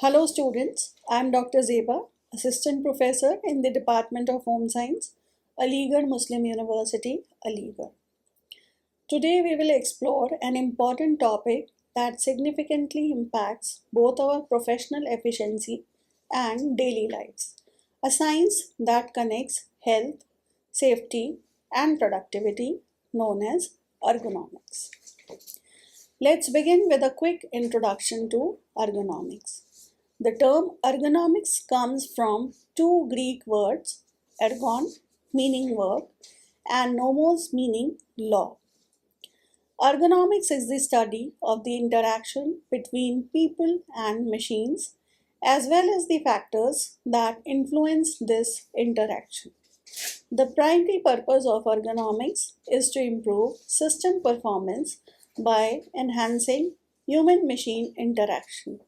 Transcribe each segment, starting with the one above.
Hello students, I am Dr. Zeba, Assistant Professor in the Department of Home Science, Aligarh Muslim University, Aligarh. Today we will explore an important topic that significantly impacts both our professional efficiency and daily lives. A science that connects health, safety and productivity known as ergonomics. Let's begin with a quick introduction to ergonomics. The term ergonomics comes from two Greek words, ergon meaning work and nomos meaning law. Ergonomics is the study of the interaction between people and machines as well as the factors that influence this interaction. The primary purpose of ergonomics is to improve system performance by enhancing human-machine interaction.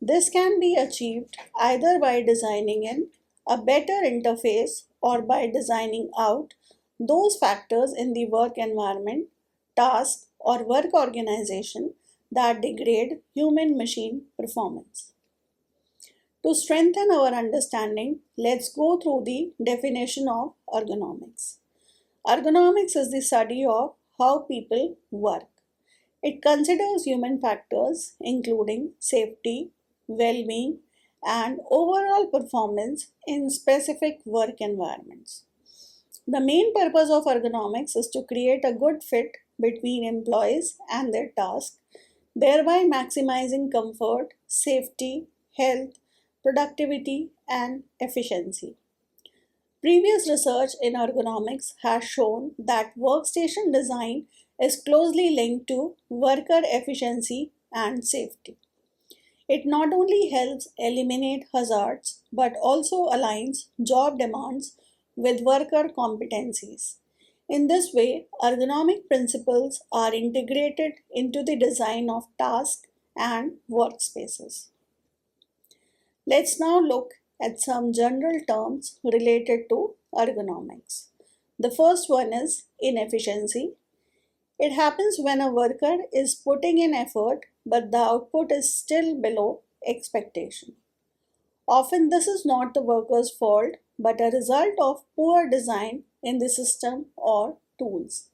This can be achieved either by designing in a better interface or by designing out those factors in the work environment, task, or work organization that degrade human-machine performance. To strengthen our understanding, let's go through the definition of ergonomics. Ergonomics is the study of how people work. It considers human factors including safety, well-being, and overall performance in specific work environments. The main purpose of ergonomics is to create a good fit between employees and their task, thereby maximizing comfort, safety, health, productivity, and efficiency. Previous research in ergonomics has shown that workstation design is closely linked to worker efficiency and safety. It not only helps eliminate hazards but also aligns job demands with worker competencies. In this way, ergonomic principles are integrated into the design of tasks and workspaces. Let's now look at some general terms related to ergonomics. The first one is inefficiency. It happens when a worker is putting in effort but the output is still below expectation. Often this is not the worker's fault but a result of poor design in the system or tools.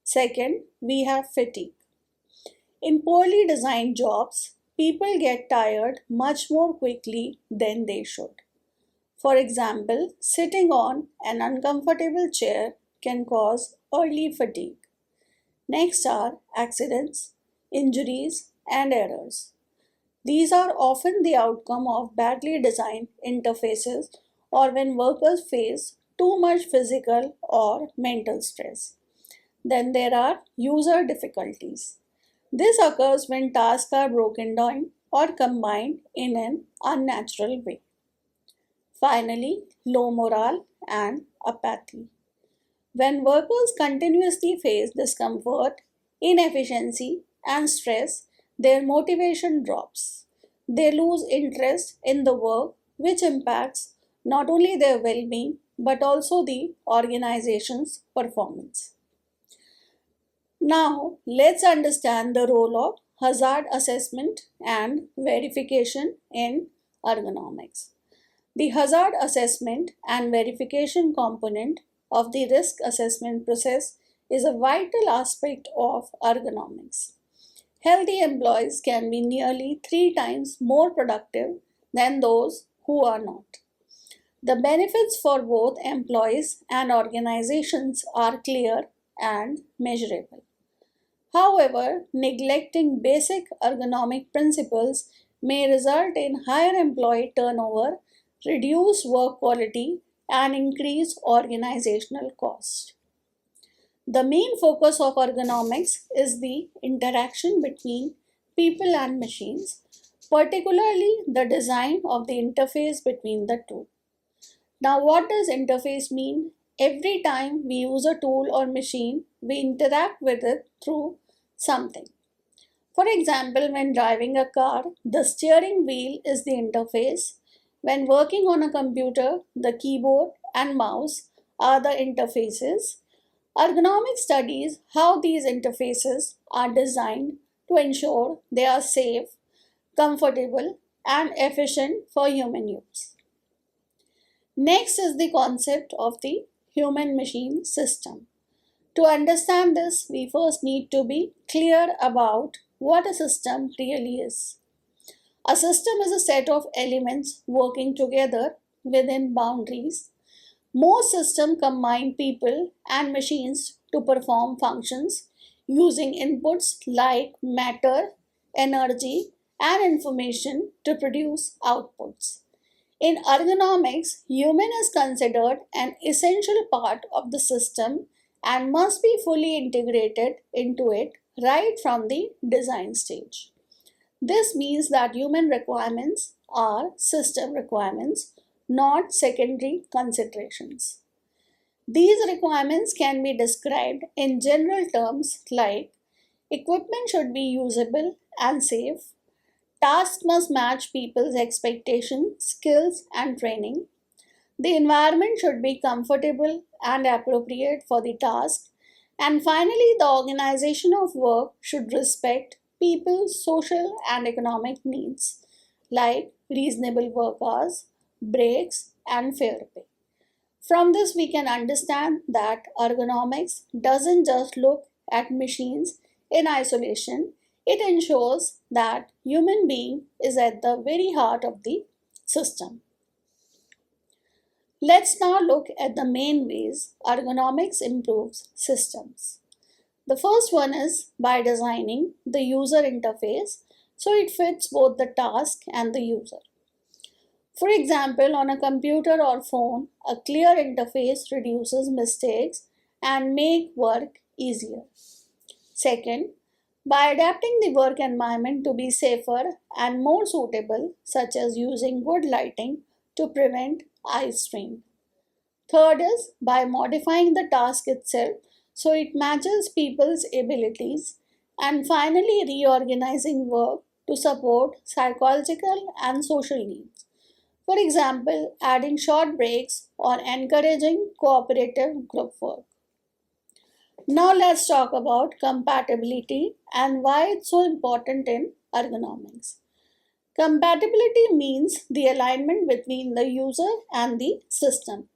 Second, we have fatigue. In poorly designed jobs, people get tired much more quickly than they should. For example, sitting on an uncomfortable chair can cause early fatigue. Next are accidents, injuries, and errors. These are often the outcome of badly designed interfaces or when workers face too much physical or mental stress. Then there are user difficulties. This occurs when tasks are broken down or combined in an unnatural way. Finally, low morale and apathy. When workers continuously face discomfort, inefficiency, and stress, their motivation drops. They lose interest in the work, which impacts not only their well being but also the organization's performance. Now, let's understand the role of hazard assessment and verification in ergonomics. The hazard assessment and verification component of the risk assessment process is a vital aspect of ergonomics. Healthy employees can be nearly 3 times more productive than those who are not. The benefits for both employees and organizations are clear and measurable. However, neglecting basic ergonomic principles may result in higher employee turnover, reduced work quality, and increased organizational cost. The main focus of ergonomics is the interaction between people and machines, particularly the design of the interface between the two. Now, what does interface mean? Every time we use a tool or machine, we interact with it through something. For example, when driving a car, the steering wheel is the interface. When working on a computer, the keyboard and mouse are the interfaces. Ergonomics studies how these interfaces are designed to ensure they are safe, comfortable, and efficient for human use. Next is the concept of the human-machine system. To understand this, we first need to be clear about what a system really is. A system is a set of elements working together within boundaries. Most systems combine people and machines to perform functions using inputs like matter, energy, and information to produce outputs. In ergonomics, human is considered an essential part of the system and must be fully integrated into it right from the design stage. This means that human requirements are system requirements, not secondary considerations. These requirements can be described in general terms like equipment should be usable and safe, tasks must match people's expectations, skills, and training. The environment should be comfortable and appropriate for the task. And finally, the organization of work should respect people's social and economic needs, like reasonable work hours, breaks, and fair pay. From this, we can understand that ergonomics doesn't just look at machines in isolation, it ensures that human being is at the very heart of the system. Let's now look at the main ways ergonomics improves systems. The first one is by designing the user interface so it fits both the task and the user. For example, on a computer or phone, a clear interface reduces mistakes and make work easier. Second, by adapting the work environment to be safer and more suitable, such as using good lighting to prevent eye strain. Third is by modifying the task itself so it matches people's abilities. And finally, reorganizing work to support psychological and social needs. For example, adding short breaks or encouraging cooperative group work. Now let's talk about compatibility and why it's so important in ergonomics. Compatibility means the alignment between the user and the system.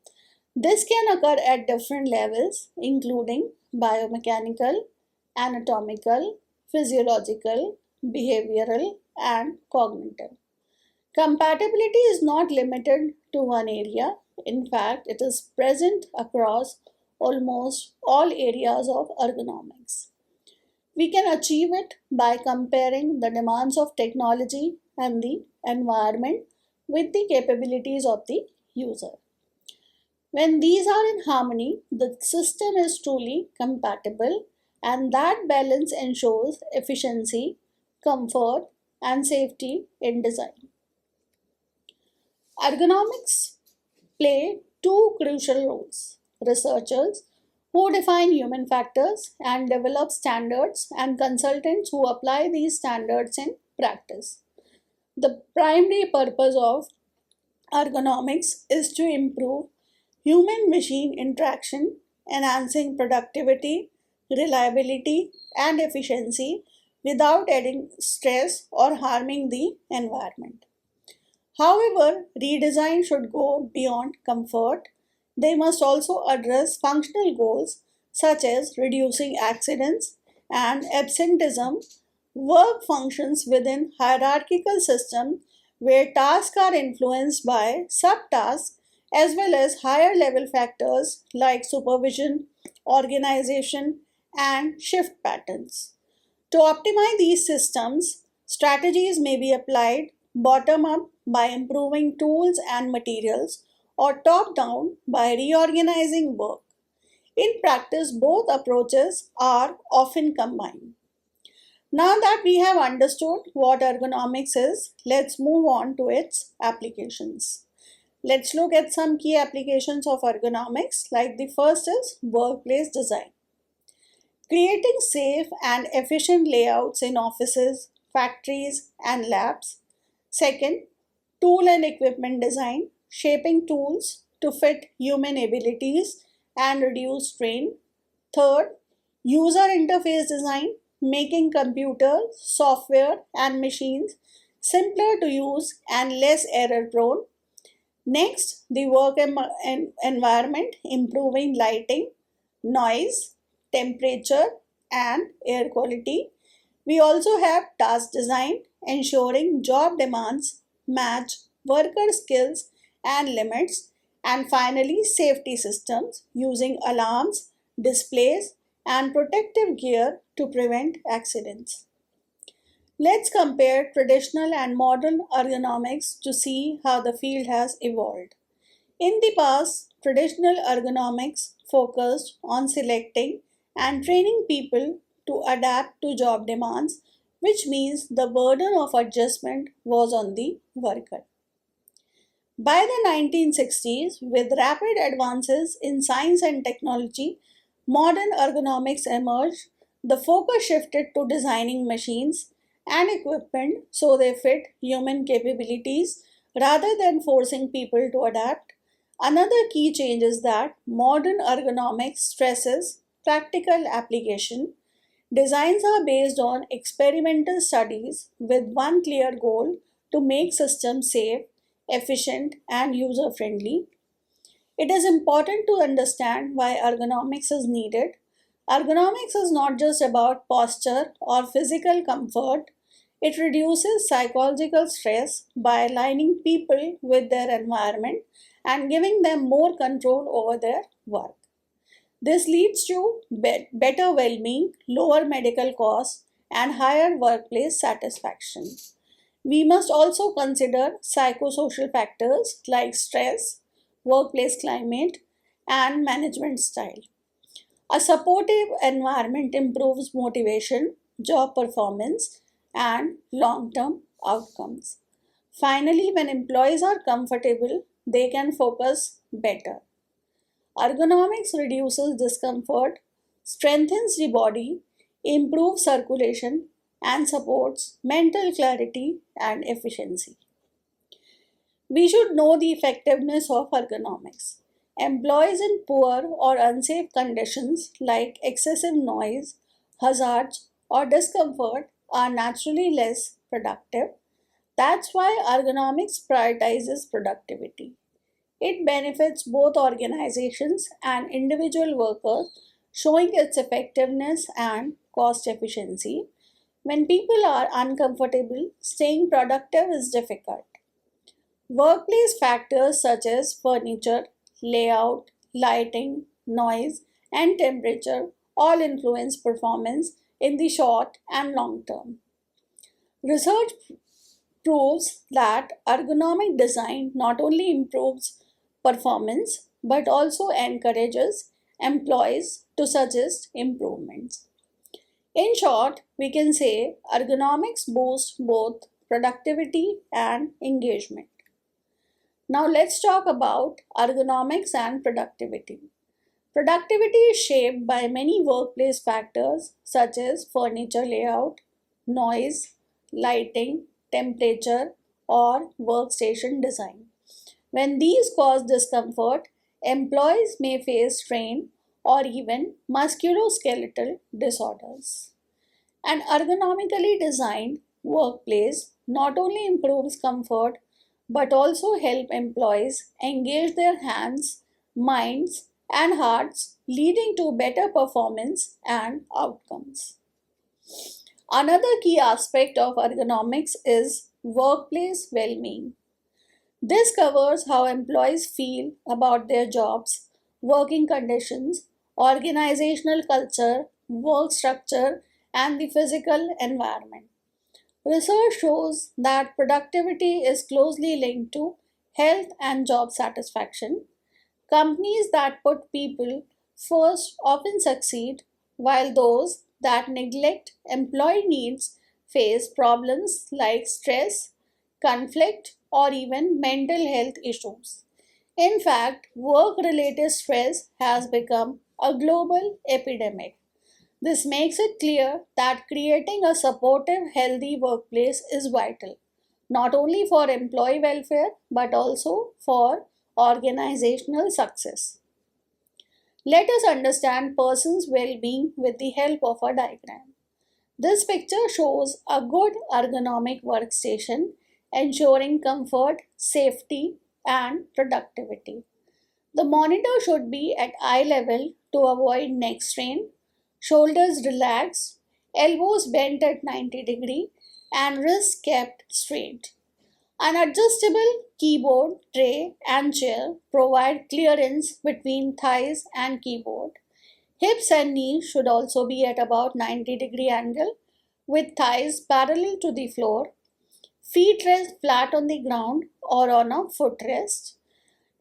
This can occur at different levels, including biomechanical, anatomical, physiological, behavioral, and cognitive. Compatibility is not limited to one area. In fact, it is present across almost all areas of ergonomics. We can achieve it by comparing the demands of technology and the environment with the capabilities of the user. When these are in harmony, the system is truly compatible, and that balance ensures efficiency, comfort, and safety in design. Ergonomics play two crucial roles. Researchers who define human factors and develop standards, and consultants who apply these standards in practice. The primary purpose of ergonomics is to improve human machine interaction, enhancing productivity, reliability, and efficiency without adding stress or harming the environment. However, redesign should go beyond comfort. They must also address functional goals such as reducing accidents and absenteeism. Work functions within hierarchical systems where tasks are influenced by subtasks as well as higher level factors like supervision, organization, and shift patterns. To optimize these systems, strategies may be applied bottom up by improving tools and materials, or top down by reorganizing work. In practice, both approaches are often combined. Now that we have understood what ergonomics is, let's move on to its applications. Let's look at some key applications of ergonomics, like the first is workplace design. Creating safe and efficient layouts in offices, factories, and labs. Second, tool and equipment design, shaping tools to fit human abilities and reduce strain. Third, user interface design, making computers, software, and machines simpler to use, and less error prone. Next, the work environment, improving lighting, noise, temperature, and air quality. We also have task design, ensuring job demands match worker skills and limits. And finally, safety systems, using alarms, displays, and protective gear to prevent accidents. Let's compare traditional and modern ergonomics to see how the field has evolved. In the past, traditional ergonomics focused on selecting and training people to adapt to job demands, which means the burden of adjustment was on the worker. By the 1960s, with rapid advances in science and technology, modern ergonomics emerged. The focus shifted to designing machines and equipment so they fit human capabilities rather than forcing people to adapt. Another key change is that modern ergonomics stresses practical application. Designs are based on experimental studies with one clear goal: to make systems safe, efficient, and user friendly. It is important to understand why ergonomics is needed. Ergonomics is not just about posture or physical comfort, it reduces psychological stress by aligning people with their environment and giving them more control over their work. This leads to better well being, lower medical costs, and higher workplace satisfaction. We must also consider psychosocial factors like stress, workplace climate, and management style. A supportive environment improves motivation, job performance, and long term outcomes. Finally, when employees are comfortable, they can focus better. Ergonomics reduces discomfort, strengthens the body, improves circulation, and supports mental clarity and efficiency. We should know the effectiveness of ergonomics. Employees in poor or unsafe conditions like excessive noise, hazards, or discomfort are naturally less productive. That's why ergonomics prioritizes productivity. It benefits both organizations and individual workers, showing its effectiveness and cost efficiency. When people are uncomfortable, staying productive is difficult. Workplace factors such as furniture, layout, lighting, noise, and temperature all influence performance in the short and long term. Research proves that ergonomic design not only improves performance but also encourages employees to suggest improvements. In short, we can say ergonomics boosts both productivity and engagement. Now let's talk about ergonomics and productivity. Productivity is shaped by many workplace factors such as furniture layout, noise, lighting, temperature, or workstation design. When these cause discomfort, employees may face strain or even musculoskeletal disorders. An ergonomically designed workplace not only improves comfort but also help employees engage their hands, minds, and hearts, leading to better performance and outcomes. Another key aspect of ergonomics is workplace well-being. This covers how employees feel about their jobs, working conditions, organizational culture, work structure, and the physical environment. Research shows that productivity is closely linked to health and job satisfaction. Companies that put people first often succeed, while those that neglect employee needs face problems like stress, conflict, or even mental health issues. In fact, work related stress has become a global epidemic. This makes it clear that creating a supportive, healthy workplace is vital, not only for employee welfare but also for organizational success. Let us understand person's well being with the help of a diagram. This picture shows a good ergonomic workstation, ensuring comfort, safety, and productivity. The monitor should be at eye level to avoid neck strain, shoulders relaxed, elbows bent at 90 degree, and wrists kept straight. An adjustable keyboard tray and chair provide clearance between thighs and keyboard. Hips and knees should also be at about 90-degree angle with thighs parallel to the floor. Feet rest flat on the ground or on a footrest.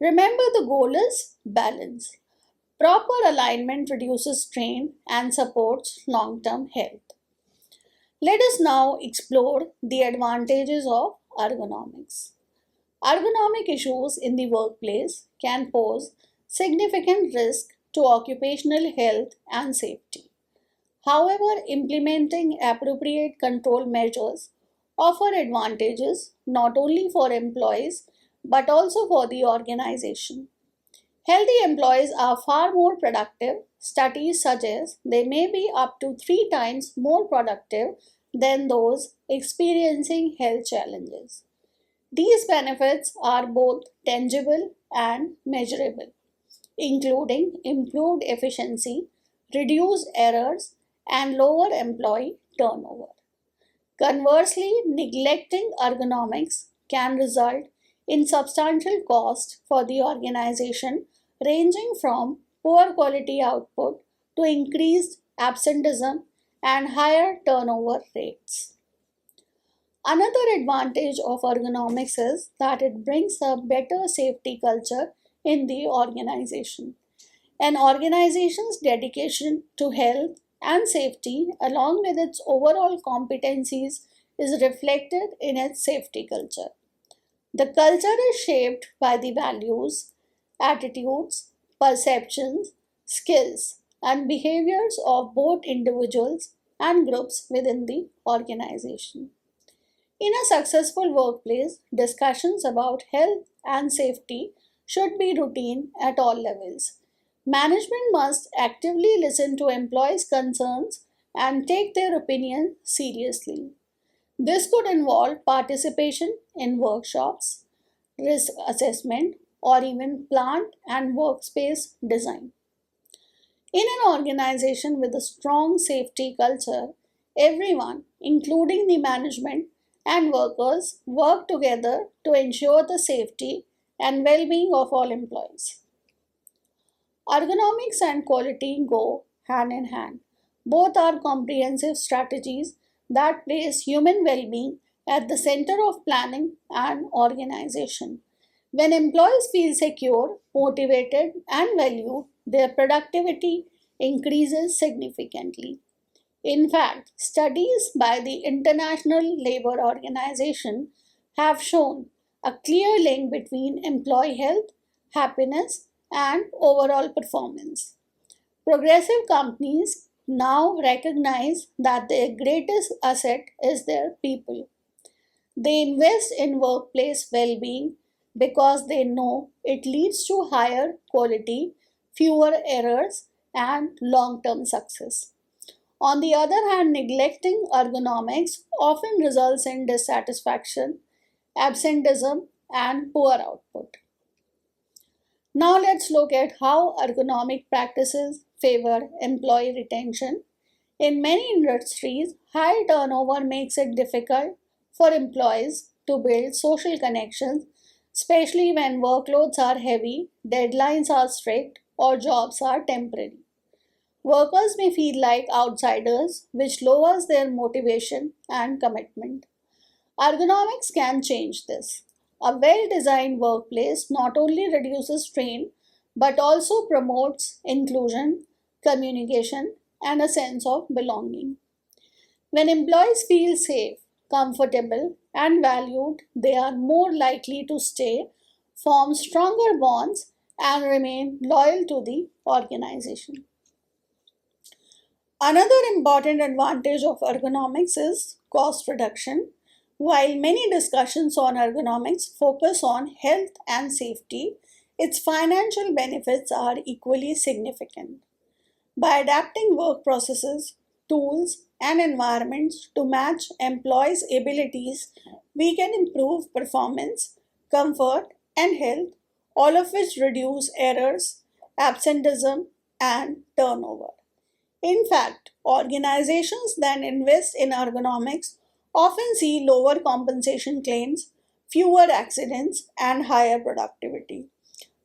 Remember, the goal is balance. Proper alignment reduces strain and supports long-term health. Let us now explore the advantages of ergonomics. Ergonomic issues in the workplace can pose significant risk to occupational health and safety. However, implementing appropriate control measures offer advantages not only for employees but also for the organization. Healthy employees are far more productive. Studies suggest they may be up to 3 times more productive than those experiencing health challenges. These benefits are both tangible and measurable, including improved efficiency, reduced errors, and lower employee turnover. Conversely, neglecting ergonomics can result in substantial cost for the organization, ranging from poor quality output to increased absenteeism and higher turnover rates. Another advantage of ergonomics is that it brings a better safety culture in the organization. An organization's dedication to health and safety, along with its overall competencies, is reflected in its safety culture. The culture is shaped by the values, attitudes, perceptions, skills, and behaviors of both individuals and groups within the organization. In a successful workplace, discussions about health and safety should be routine at all levels. Management must actively listen to employees' concerns and take their opinion seriously. This could involve participation in workshops, risk assessment, or even plant and workspace design. In an organization with a strong safety culture, everyone, including the management and workers, work together to ensure the safety and well being of all employees. Ergonomics and quality go hand in hand. Both are comprehensive strategies that place human well being at the center of planning and organization. When employees feel secure, motivated, and valued, their productivity increases significantly. In fact, studies by the International Labour Organization have shown a clear link between employee health, happiness, and overall performance. Progressive companies now recognize that their greatest asset is their people. They invest in workplace well being because they know it leads to higher quality, fewer errors, and long term success. On the other hand, neglecting ergonomics often results in dissatisfaction, absenteeism, and poor output. Now let's look at how ergonomic practices favor employee retention. In many industries, high turnover makes it difficult for employees to build social connections, especially when workloads are heavy, deadlines are strict, or jobs are temporary. Workers may feel like outsiders, which lowers their motivation and commitment. Ergonomics can change this. A well designed workplace not only reduces strain but also promotes inclusion, communication, and a sense of belonging. When employees feel safe, comfortable, and valued, they are more likely to stay, form stronger bonds, and remain loyal to the organization. Another important advantage of ergonomics is cost reduction. While many discussions on ergonomics focus on health and safety, its financial benefits are equally significant. By adapting work processes, tools, and environments to match employees' abilities, we can improve performance, comfort, and health, all of which reduce errors, absenteeism, and turnover. In fact, organizations that invest in ergonomics often see lower compensation claims, fewer accidents, and higher productivity.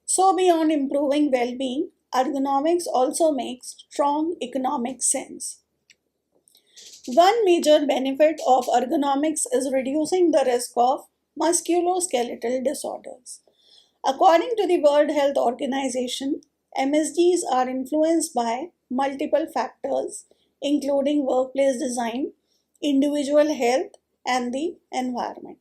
So, beyond improving well being, ergonomics also makes strong economic sense. One major benefit of ergonomics is reducing the risk of musculoskeletal disorders. According to the World Health Organization, MSDs are influenced by multiple factors, including workplace design, individual health, and the environment.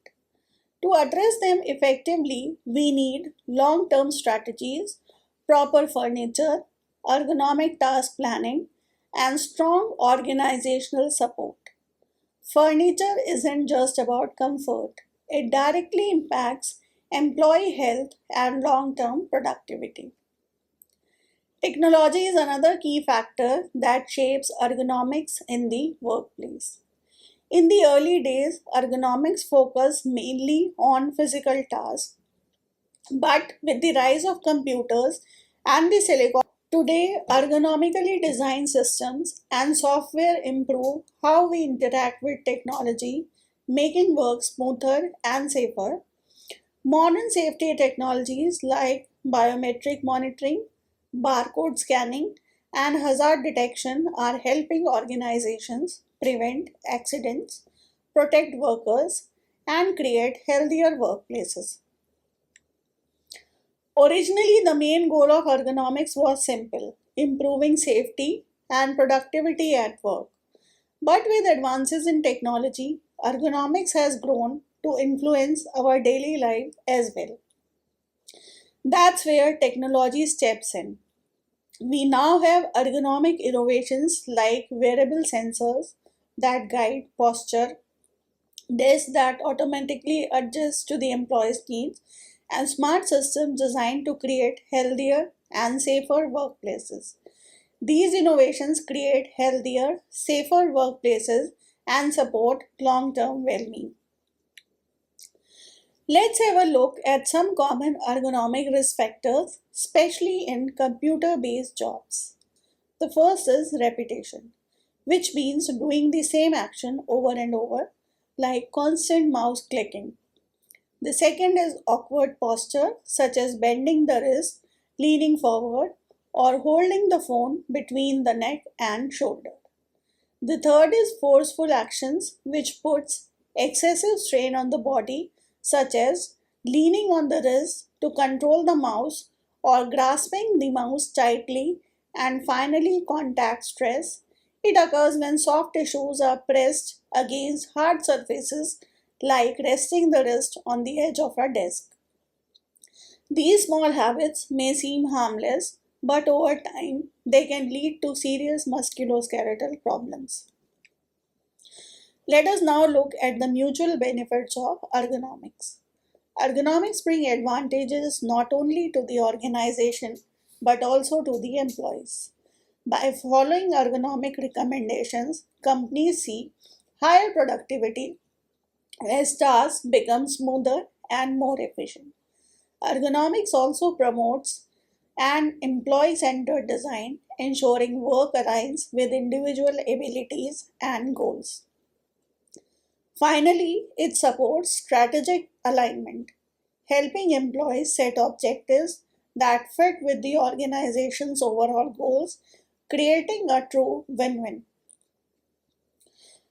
To address them effectively, we need long term strategies, proper furniture, ergonomic task planning, and strong organizational support. Furniture isn't just about comfort, it directly impacts employee health and long term productivity. Technology is another key factor that shapes ergonomics in the workplace. In the early days, ergonomics focused mainly on physical tasks, but with the rise of computers and the silicon, today ergonomically designed systems and software improve how we interact with technology, making work smoother and safer. Modern safety technologies like biometric monitoring, barcode scanning, and hazard detection are helping organizations prevent accidents, protect workers, and create healthier workplaces. Originally, the main goal of ergonomics was simple: improving safety and productivity at work. But with advances in technology, ergonomics has grown to influence our daily life as well. That's where technology steps in. We now have ergonomic innovations like wearable sensors that guide posture, desks that automatically adjust to the employee's needs, and smart systems designed to create healthier and safer workplaces. These innovations create healthier, safer workplaces and support long term well being. Let's have a look at some common ergonomic risk factors, especially in computer based jobs. The first is repetition, which means doing the same action over and over, like constant mouse clicking. The second is awkward posture, such as bending the wrist, leaning forward, or holding the phone between the neck and shoulder. The third is forceful actions, which puts excessive strain on the body, such as leaning on the wrist to control the mouse or grasping the mouse tightly. And finally, contact stress. It occurs when soft tissues are pressed against hard surfaces, like resting the wrist on the edge of a desk. These small habits may seem harmless, but over time they can lead to serious musculoskeletal problems. Let us now look at the mutual benefits of ergonomics. Ergonomics bring advantages not only to the organization but also to the employees. By following ergonomic recommendations, companies see higher productivity as tasks become smoother and more efficient. Ergonomics also promotes an employee centered design, ensuring work aligns with individual abilities and goals. Finally, it supports strategic alignment, helping employees set objectives that fit with the organization's overall goals, creating a true win win.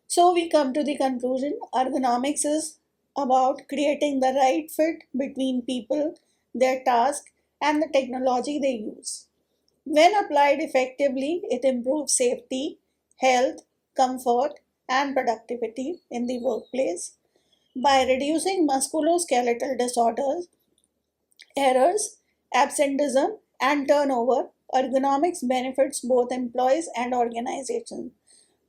So, we come to the conclusion: ergonomics is about creating the right fit between people, their task, and the technology they use. When applied effectively, it improves safety, health, comfort, and productivity in the workplace. By reducing musculoskeletal disorders, errors, absenteeism, and turnover, ergonomics benefits both employees and organizations.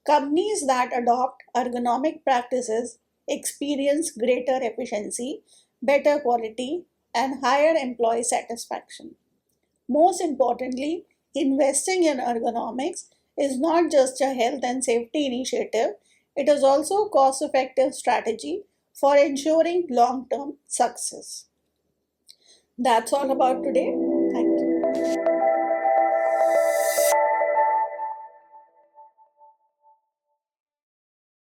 Companies that adopt ergonomic practices experience greater efficiency, better quality, and higher employee satisfaction. Most importantly, investing in ergonomics is not just a health and safety initiative, it is also a cost effective strategy for ensuring long term success. That's all about today.